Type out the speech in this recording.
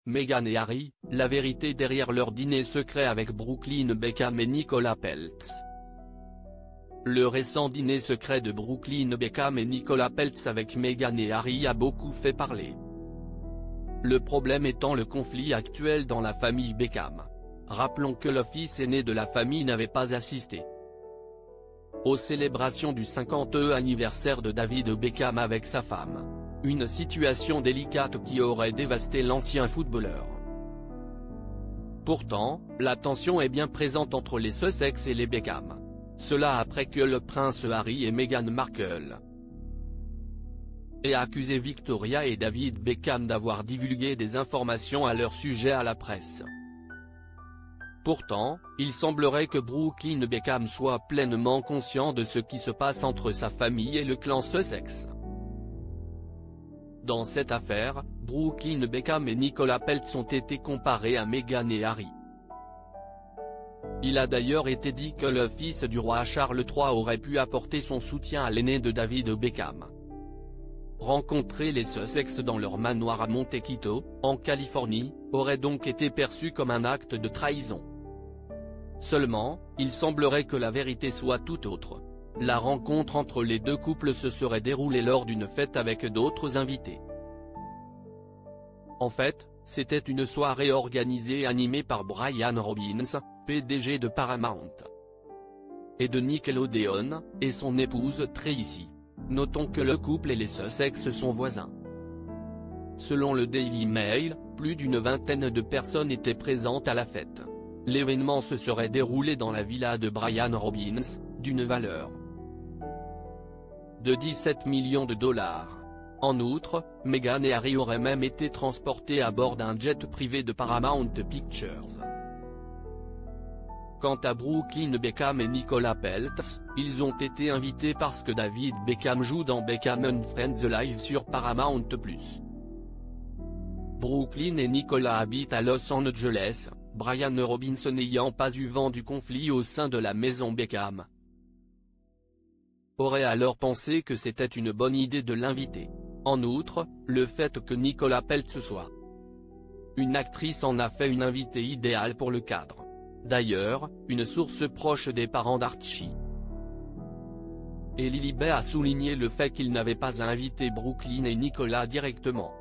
Meghan et Harry, la vérité derrière leur dîner secret avec Brooklyn Beckham et Nicolas Peltz. Le récent dîner secret de Brooklyn Beckham et Nicolas Peltz avec Meghan et Harry a beaucoup fait parler. Le problème étant le conflit actuel dans la famille Beckham. Rappelons que le fils aîné de la famille n'avait pas assisté aux célébrations du 50e anniversaire de David Beckham avec sa femme. Une situation délicate qui aurait dévasté l'ancien footballeur. Pourtant, la tension est bien présente entre les Sussex et les Beckham. Cela après que le prince Harry et Meghan Markle aient accusé Victoria et David Beckham d'avoir divulgué des informations à leur sujet à la presse. Pourtant, il semblerait que Brooklyn Beckham soit pleinement conscient de ce qui se passe entre sa famille et le clan Sussex. Dans cette affaire, Brooklyn Beckham et Nicolas Peltz ont été comparés à Meghan et Harry. Il a d'ailleurs été dit que le fils du roi Charles III aurait pu apporter son soutien à l'aîné de David Beckham. Rencontrer les Sussex dans leur manoir à Montecito, en Californie, aurait donc été perçu comme un acte de trahison. Seulement, il semblerait que la vérité soit tout autre. La rencontre entre les deux couples se serait déroulée lors d'une fête avec d'autres invités. En fait, c'était une soirée organisée et animée par Brian Robbins, PDG de Paramount et de Nickelodeon, et son épouse Tracy. Notons que le couple et les Sussex sont voisins. Selon le Daily Mail, plus d'une vingtaine de personnes étaient présentes à la fête. L'événement se serait déroulé dans la villa de Brian Robbins, d'une valeur de 17 millions de dollars. En outre, Meghan et Harry auraient même été transportés à bord d'un jet privé de Paramount Pictures. Quant à Brooklyn Beckham et Nicolas Peltz, ils ont été invités parce que David Beckham joue dans Beckham and Friends Live sur Paramount+. Brooklyn et Nicolas habitent à Los Angeles, Brian Robbins n'ayant pas eu vent du conflit au sein de la maison Beckham aurait alors pensé que c'était une bonne idée de l'inviter. En outre, le fait que Nicolas Peltz soit une actrice en a fait une invitée idéale pour le cadre. D'ailleurs, une source proche des parents d'Archie et Lily Bay a souligné le fait qu'il n'avait pas invité Brooklyn et Nicolas directement.